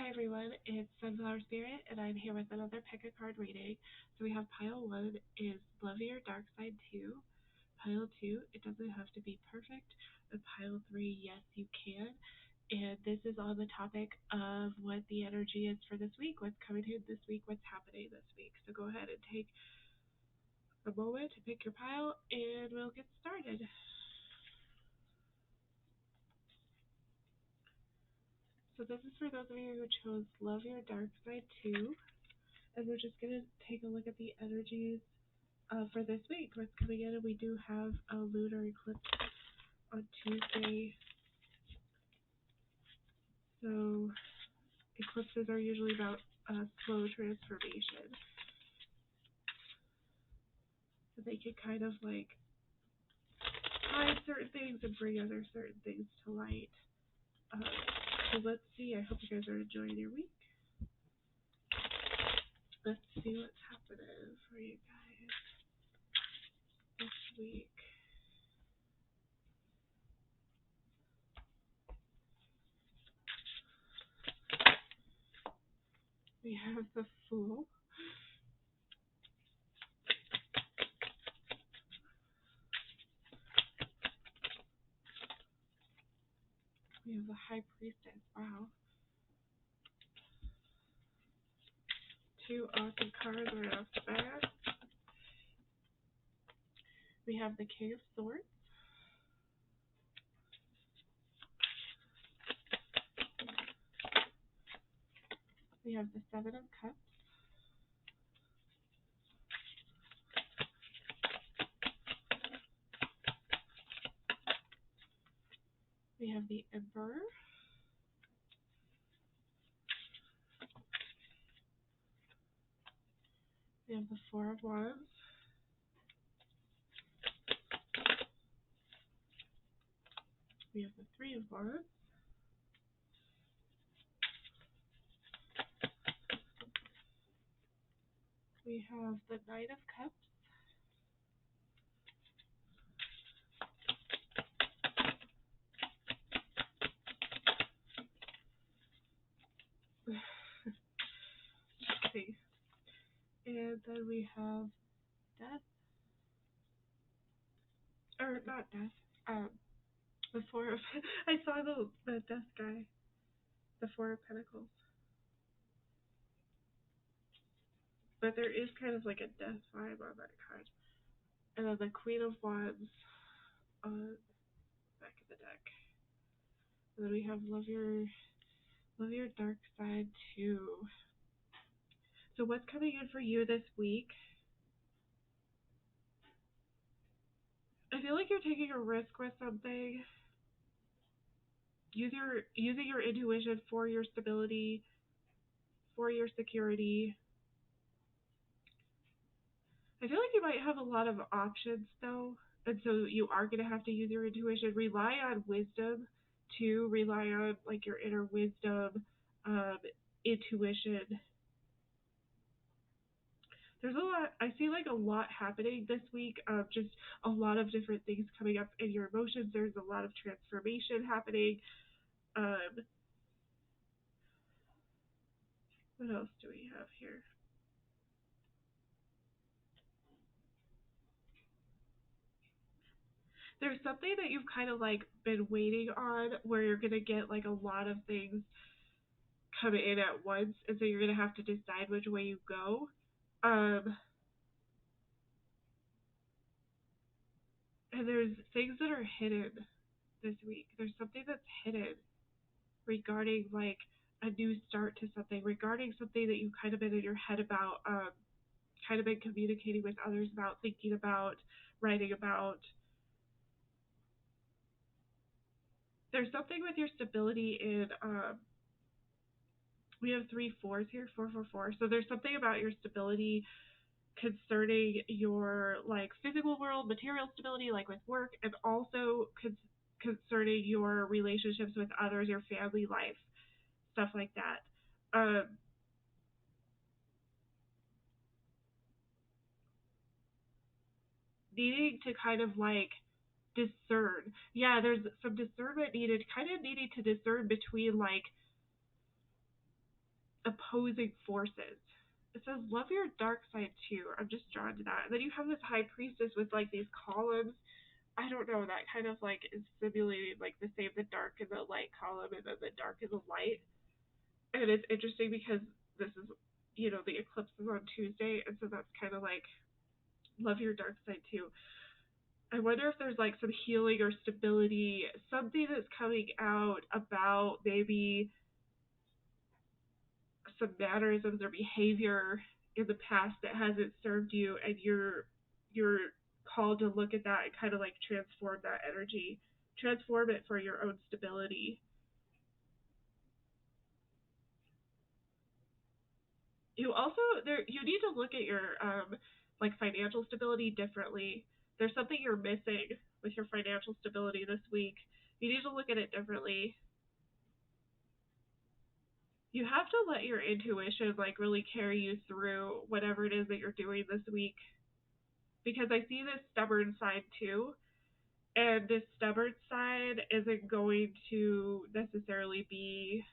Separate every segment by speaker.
Speaker 1: Hi everyone, it's Sunflower Spirit, and I'm here with another pick a card reading. So we have pile 1 is Love Your Dark Side 2. Pile 2, it doesn't have to be perfect. And pile 3, yes you can. And this is on the topic of what the energy is for this week, what's coming in this week, what's happening this week. So go ahead and take a moment to pick your pile, and we'll get started. So this is for those of you who chose Love Your Dark Side 2. And we're just going to take a look at the energies for this week, what's coming in. And we do have a lunar eclipse on Tuesday. So eclipses are usually about slow transformation. So they can kind of like hide certain things and bring other certain things to light. So let's see. I hope you guys are enjoying your week. Let's see what's happening for you guys this week. We have the Fool. We have the High Priestess. Wow. 2 awesome cards right off the bat. We have the King of Swords. We have the Seven of Cups. We have the Emperor. We have the Four of Wands. We have the Three of Wands. We have the Knight of Cups. Okay. And then we have Death. Or not Death. The Four of I saw the Death guy. The Four of Pentacles. But there is kind of like a death vibe on that card. And then the Queen of Wands on the back of the deck. And then we have Love Your Dark Side 2. So what's coming in for you this week? I feel like you're taking a risk with something. Using your intuition for your stability, for your security. I feel like you might have a lot of options though, and so you are going to have to use your intuition. Rely on wisdom too. Rely on like your inner wisdom, intuition. There's a lot. I see like a lot happening this week. Just a lot of different things coming up in your emotions. There's a lot of transformation happening. What else do we have here? There's something that you've kind of like been waiting on where you're going to get like a lot of things come in at once, and so you're going to have to decide which way you go. And there's things that are hidden this week. There's something that's hidden regarding like a new start to something, regarding something that you've kind of been in your head about, kind of been communicating with others about, thinking about, writing about. There's something with your stability in, we have 3 4s here, 4 4 4. So there's something about your stability concerning your like physical world, material stability, like with work, and also concerning your relationships with others, your family life, stuff like that. Needing to kind of like discern. Yeah, there's some discernment needed, kind of needing to discern between like opposing forces. It says, love your dark side too. I'm just drawn to that. And then you have this high priestess with like these columns. I don't know, that kind of like is simulating like the same, the dark and the light column and then the dark and the light. And it's interesting because this is, the eclipse is on Tuesday, and so that's kind of like love your dark side too. I wonder if there's like some healing or stability, something that's coming out about maybe some mannerisms or behavior in the past that hasn't served you, and you're called to look at that and kind of like transform that energy, transform it for your own stability. You also you need to look at your like financial stability differently. There's something you're missing with your financial stability this week. You need to look at it differently. You have to let your intuition like really carry you through whatever it is that you're doing this week, because I see this stubborn side too, and this stubborn side isn't going to necessarily be,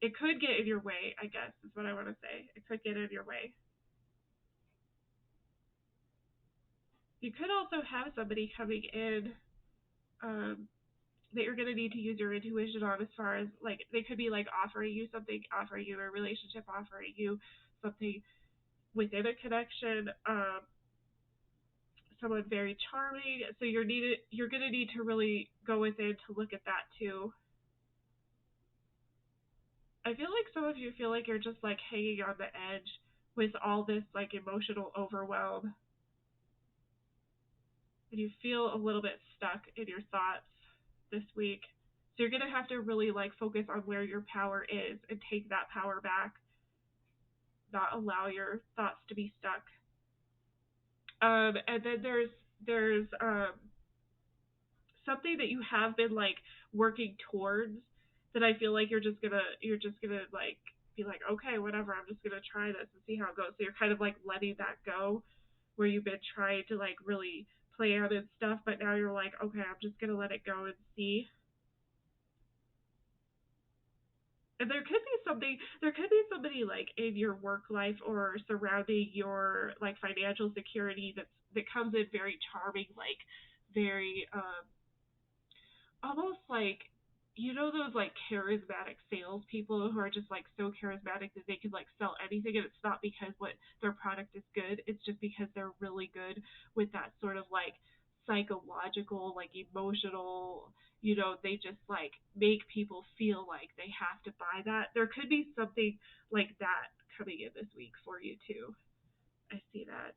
Speaker 1: it could get in your way, I guess is what I want to say. It could get in your way. You could also have somebody coming in um, that you're going to need to use your intuition on, as far as like they could be like offering you something, offering you a relationship, offering you something within a connection, someone very charming. So you're going to need to really go within to look at that too. I feel like some of you feel like you're just like hanging on the edge with all this like emotional overwhelm, and you feel a little bit stuck in your thoughts this week. So you're going to have to really like focus on where your power is and take that power back, not allow your thoughts to be stuck. And then there's something that you have been like working towards, that I feel like you're just gonna like be like, okay, whatever, I'm just gonna try this and see how it goes. So you're kind of like letting that go, where you've been trying to like really plan and stuff, but now you're like, okay, I'm just gonna let it go and see. And there could be somebody like in your work life or surrounding your like financial security that comes in very charming, like very almost like, those like charismatic salespeople who are just like so charismatic that they can like sell anything, and it's not because what their product is good, it's just because they're really good with that sort of like psychological, like emotional, they just like make people feel like they have to buy that. There could be something like that coming in this week for you too. I see that.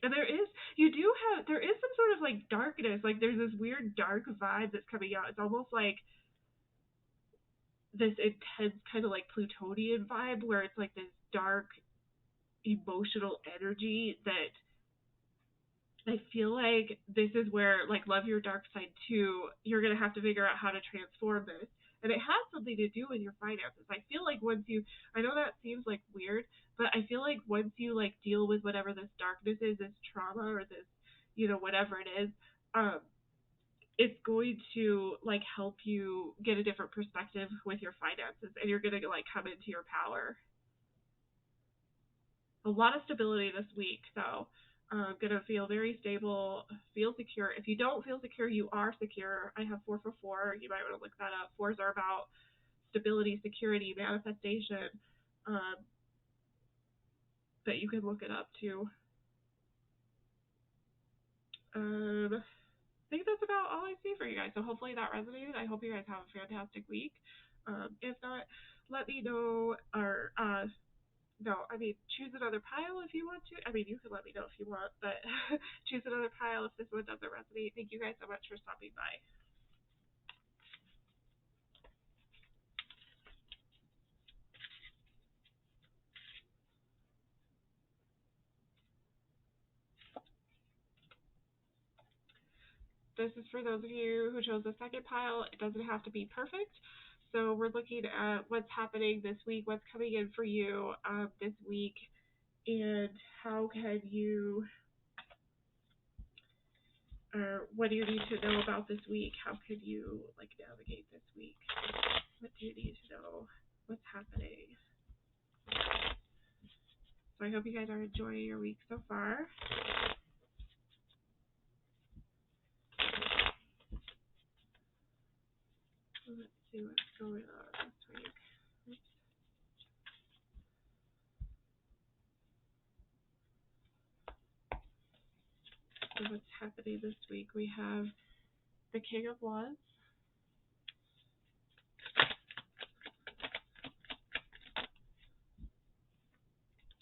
Speaker 1: And there is some sort of like darkness, like there's this weird dark vibe that's coming out. It's almost like this intense kind of like Plutonian vibe, where it's like this dark emotional energy that I feel like this is where, like, love your dark side too, you're gonna have to figure out how to transform this. And it has something to do with your finances. I feel like I know that seems like weird, but I feel like once you like deal with whatever this darkness is, this trauma or this, whatever it is, um, it's going to like help you get a different perspective with your finances, and you're gonna like come into your power. A lot of stability this week, though. Gonna feel very stable, feel secure. If you don't feel secure, you are secure. I have 4 for 4. You might want to look that up. Fours are about stability, security, manifestation. Um, but you can look it up too. I think that's about all I see for you guys. So hopefully that resonated. I hope you guys have a fantastic week. If not, let me know, or no, I mean, choose another pile if you want to. I mean, you can let me know if you want, but choose another pile if this one doesn't resonate. Thank you guys so much for stopping by. This is for those of you who chose the second pile. It doesn't have to be perfect. So we're looking at what's happening this week, what's coming in for you this week, and how can you or what do you need to know about this week? How could you like navigate this week? What do you need to know? What's happening? So I hope you guys are enjoying your week so far. Let's see what's going on this week. Oops. So what's happening this week? We have the King of Wands.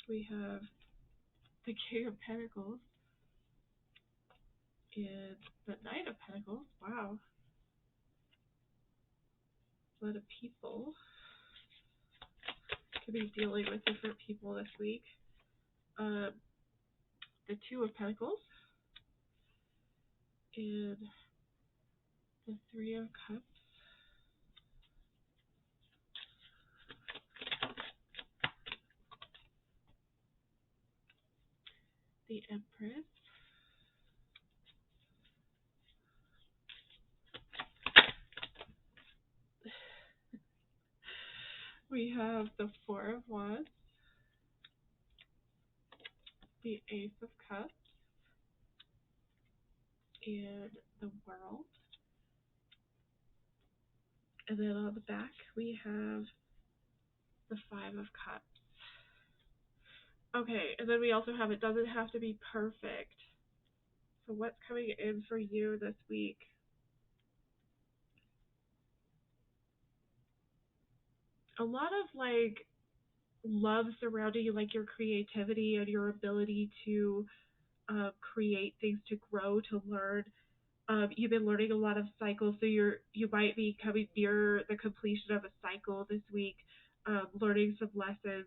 Speaker 1: We have the King of Pentacles and the Knight of Pentacles. Wow. A lot of people could be dealing with different people this week. The Two of Pentacles and the Three of Cups. The Empress. We have the Four of Wands, the Ace of Cups, and the World. And then on the back, we have the Five of Cups. Okay, and then we also have it doesn't have to be perfect. So what's coming in for you this week? A lot of like love surrounding like your creativity and your ability to create things, to grow, to learn. You've been learning a lot of cycles, so you might be coming near the completion of a cycle this week, learning some lessons,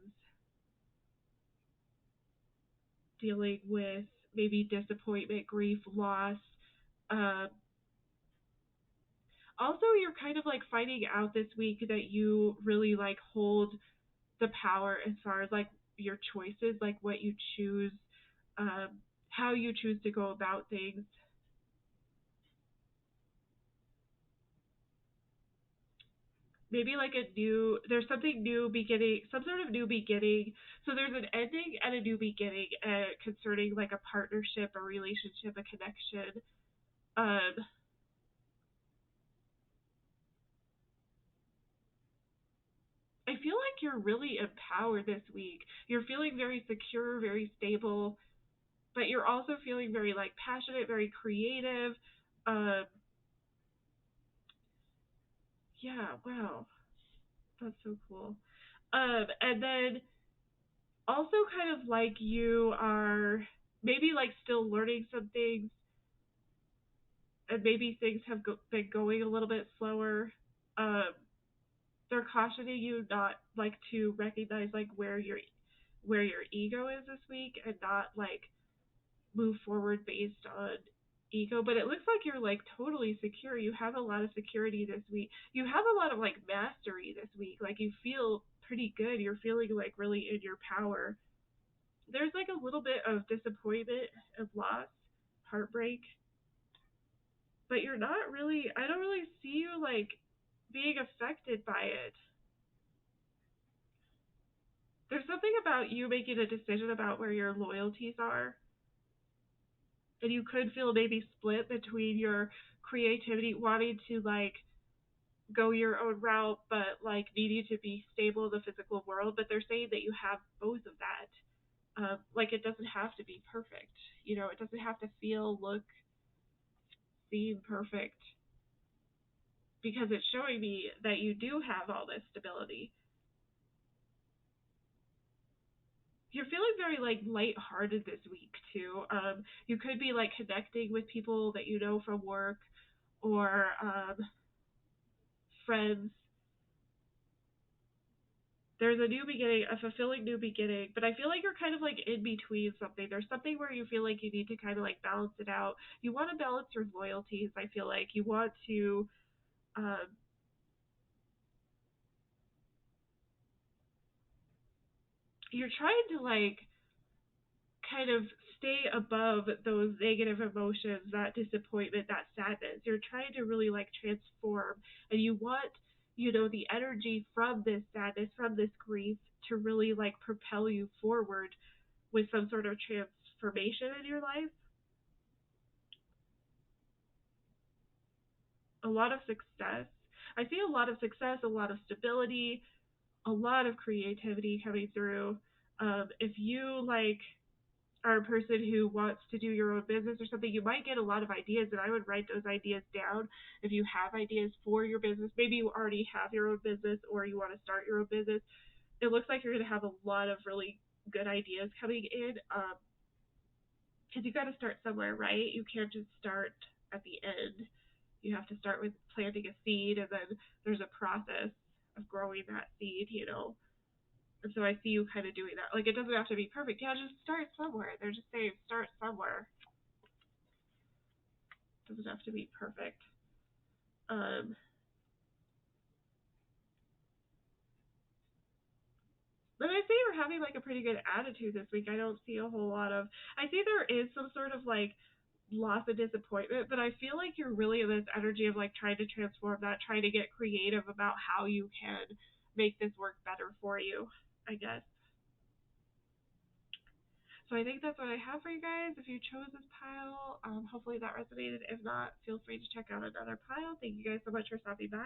Speaker 1: dealing with maybe disappointment, grief, loss. Um, Also, you're kind of like finding out this week that you really like hold the power as far as like your choices, like what you choose, um, how you choose to go about things. Maybe like there's something new beginning, some sort of new beginning. So there's an ending and a new beginning concerning like a partnership, a relationship, a connection. Um, I feel like you're really empowered this week. You're feeling very secure, very stable, but you're also feeling very like passionate, very creative. Um, yeah, wow, that's so cool. And then also kind of like you are maybe like still learning some things, and maybe things have been going a little bit slower. Um, they're cautioning you not like to recognize like where your ego is this week and not like move forward based on ego, but it looks like you're like totally secure. You have a lot of security this week. You have a lot of like mastery this week. Like you feel pretty good. You're feeling like really in your power. There's like a little bit of disappointment and loss, heartbreak, but you're not really, I don't really see you like being affected by it. There's something about you making a decision about where your loyalties are, and you could feel maybe split between your creativity, wanting to like go your own route, but like needing to be stable in the physical world. But they're saying that you have both of that. Like it doesn't have to be perfect. You know, it doesn't have to feel, look, seem perfect, because it's showing me that you do have all this stability. You're feeling very like lighthearted this week too. You could be like connecting with people that you know from work or friends. There's a new beginning, a fulfilling new beginning, but I feel like you're kind of like in between something. There's something where you feel like you need to kind of like balance it out. You want to balance your loyalties. I feel like you want to, um, you're trying to like kind of stay above those negative emotions, that disappointment, that sadness. You're trying to really like transform, and you want, the energy from this sadness, from this grief to really like propel you forward with some sort of transformation in your life. A lot of success. I see a lot of success, a lot of stability, a lot of creativity coming through. If you like are a person who wants to do your own business or something, you might get a lot of ideas, and I would write those ideas down. If you have ideas for your business, maybe you already have your own business or you want to start your own business, it looks like you're going to have a lot of really good ideas coming in, because you got to start somewhere, right? You can't just start at the end. You have to start with planting a seed, and then there's a process of growing that seed. And so I see you kind of doing that. Like, it doesn't have to be perfect. Yeah, just start somewhere. They're just saying start somewhere. It doesn't have to be perfect. But I see you're having like a pretty good attitude this week. I don't see a whole lot of. I see there is some sort of like loss of disappointment, but I feel like you're really in this energy of like trying to transform that, trying to get creative about how you can make this work better for you, I guess. So I think that's what I have for you guys. If you chose this pile, hopefully that resonated. If not, feel free to check out another pile. Thank you guys so much for stopping by.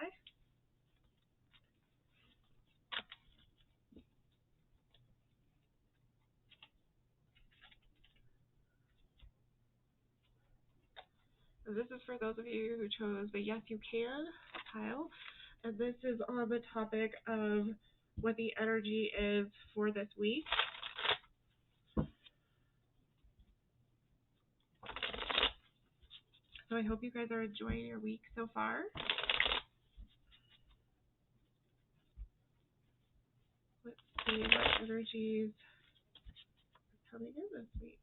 Speaker 1: And this is for those of you who chose the Yes You Can pile. And this is on the topic of what the energy is for this week. So I hope you guys are enjoying your week so far. Let's see what energies are coming in this week.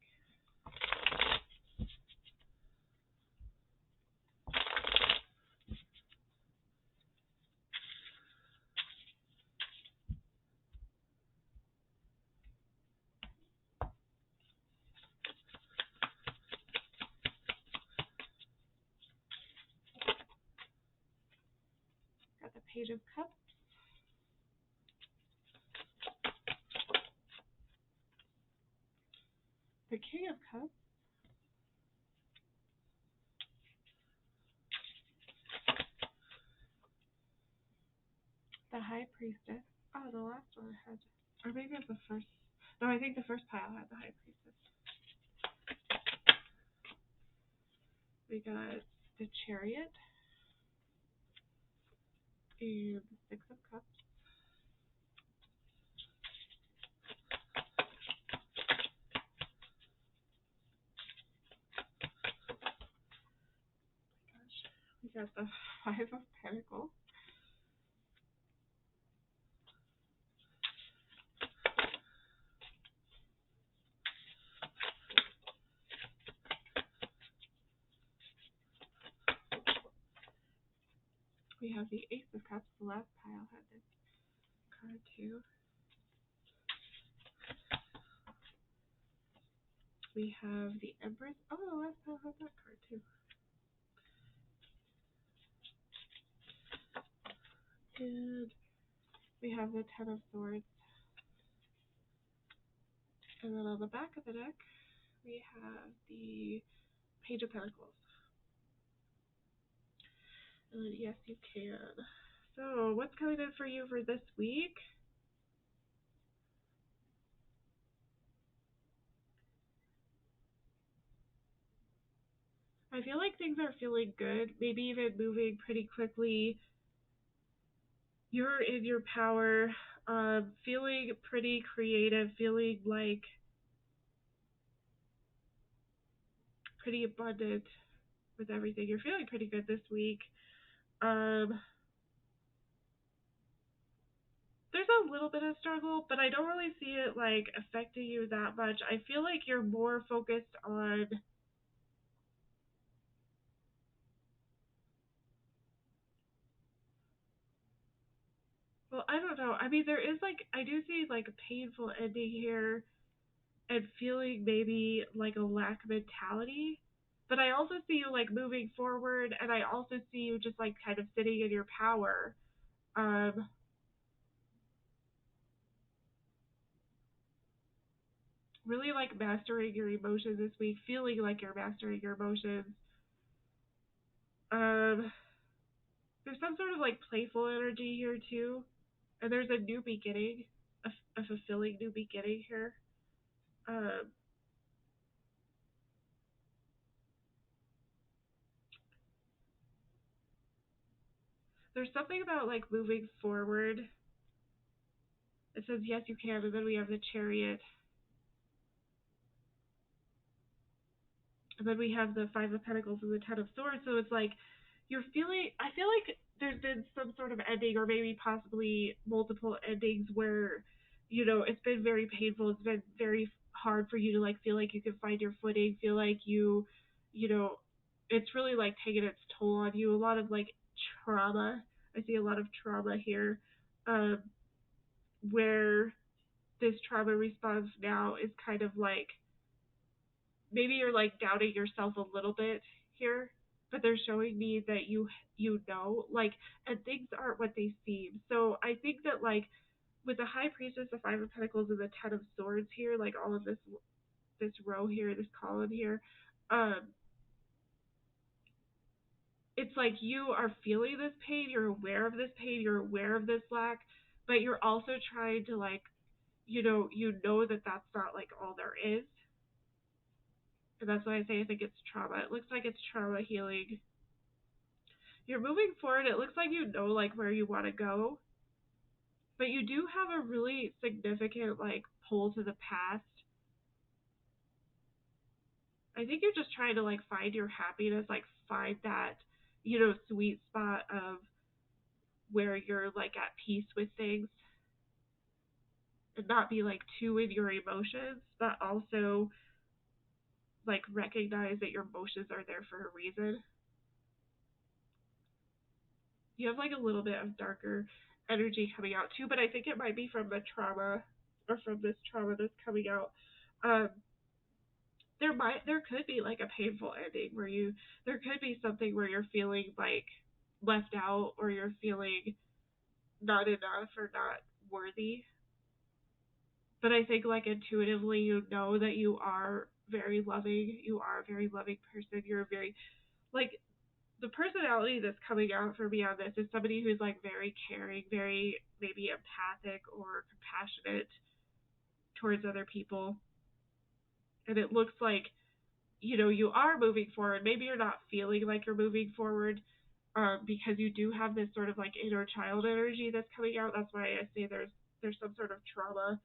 Speaker 1: Got the Page of Cups, the King of Cups, the High Priestess. Oh, the last one had, or maybe it was the first. No, I think the first pile had the High Priestess. We got the Chariot and the Six of Cups. We got the Five of Pentacles. We have the Ace of Cups. The last pile had this card too. We have the Empress. Oh, the last pile had that card too. And we have the Ten of Swords. And then on the back of the deck, we have the Page of Pentacles. And then Yes You Can. So what's coming in for you for this week? I feel like things are feeling good, maybe even moving pretty quickly. You're in your power, feeling pretty creative, feeling like pretty abundant with everything. You're feeling pretty good this week. There's a little bit of struggle, but I don't really see it like affecting you that much. I feel like you're more focused on, well, I don't know. I mean, there is like, I do see like a painful ending here. and feeling maybe like a lack mentality. But I also see you like moving forward, and I also see you just like kind of sitting in your power. Um, really like mastering your emotions this week, feeling like you're mastering your emotions. Um, there's some sort of like playful energy here too, and there's a new beginning, a fulfilling new beginning here. Um, there's something about like moving forward. It says yes you can, and then we have the chariot, and then we have the Five of Pentacles and the Ten of Swords. So it's like you're feeling. I feel like there's been some sort of ending, or maybe possibly multiple endings, where it's been very painful. It's been very hard for you to like feel like you can find your footing, feel like you know, it's really like taking its toll on you. A lot of like trauma. I see a lot of trauma here, um, where this trauma response now is kind of like maybe you're like doubting yourself a little bit here, but they're showing me that you know like, and things aren't what they seem. So I think that like with the High Priestess, the Five of Pentacles, and the Ten of Swords here, like all of this row here, this column here, um, it's like you are feeling this pain, you're aware of this pain, you're aware of this lack, but you're also trying to like you know that that's not like all there is. And that's why I say I think it's trauma. It looks like it's trauma healing. You're moving forward. It looks like you know like where you want to go, but you do have a really significant like pull to the past. I think you're just trying to like find your happiness, like find that sweet spot of where you're like at peace with things and not be like too in your emotions, but also like recognize that your emotions are there for a reason. You have like a little bit of darker energy coming out too, but I think it might be from the trauma or from this trauma that's coming out. Um, there could be like a painful ending where there could be something where you're feeling like left out, or you're feeling not enough or not worthy. But I think like intuitively you know that you are very loving. You are a very loving person. You're very like the personality that's coming out for me on this is somebody who's like very caring, very maybe empathic or compassionate towards other people. And it looks like, you are moving forward. Maybe you're not feeling like you're moving forward, because you do have this sort of like inner child energy that's coming out. That's why I say there's some sort of trauma.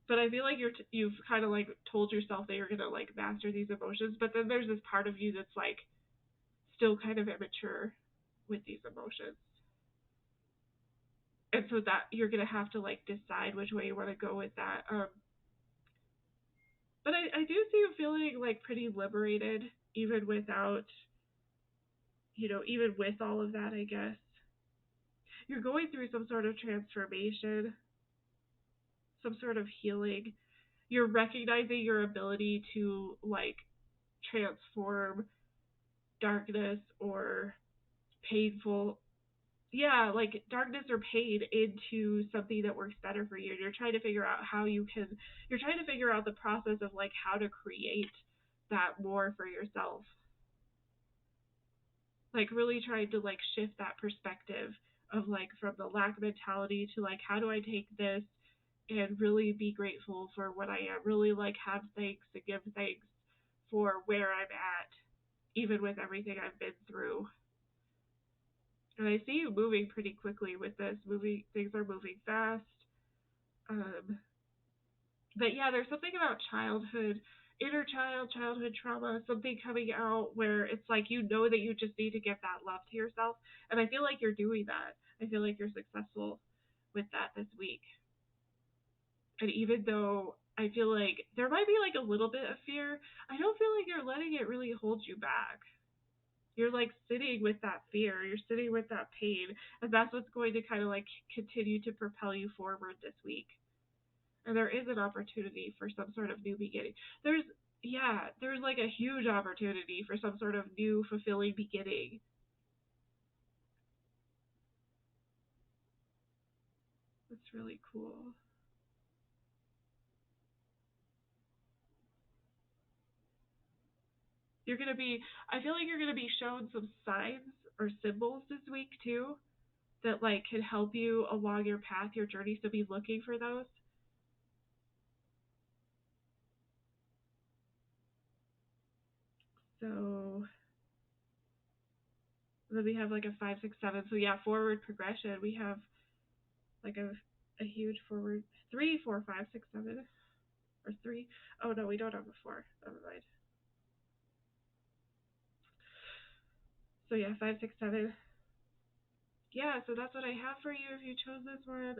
Speaker 1: But I feel like you've kind of like told yourself that you're gonna like master these emotions, but then there's this part of you that's like still kind of immature with these emotions. And so that you're gonna have to like decide which way you want to go with that. But I do see you feeling like pretty liberated, even without, even with all of that. I guess you're going through some sort of transformation, some sort of healing. You're recognizing your ability to like transform darkness or painful, yeah, like darkness or pain into something that works better for you. And you're trying to figure out you're trying to figure out the process of like how to create that more for yourself. Like really trying to like shift that perspective of like from the lack mentality to like how do I take this and really be grateful for what I am, really like have thanks and give thanks for where I'm at, even with everything I've been through. And I see you moving pretty quickly with this. Things are moving fast. Um, but yeah, there's something about childhood, childhood trauma, something coming out where it's like you know that you just need to give that love to yourself. And I feel like you're doing that. I feel like you're successful with that this week. And even though I feel like there might be like a little bit of fear, I don't feel like you're letting it really hold you back. You're like sitting with that fear, you're sitting with that pain, and that's what's going to kind of like continue to propel you forward this week. And there is an opportunity for some sort of new beginning. There's like a huge opportunity for some sort of new fulfilling beginning. That's really cool. You're gonna be I feel like you're gonna be shown some signs or symbols this week too that like can help you along your path, your journey. So be looking for those. So then we have like a 5, 6, 7. So yeah, forward progression. We have like a huge forward 3, 4, 5, 6, 7 or three. Oh no, we don't have a four. Never mind. So yeah, 5, 6, 7. Yeah, so that's what I have for you if you chose this one.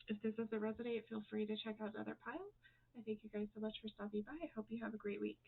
Speaker 1: If this doesn't resonate, feel free to check out another pile. I thank you guys so much for stopping by. I hope you have a great week.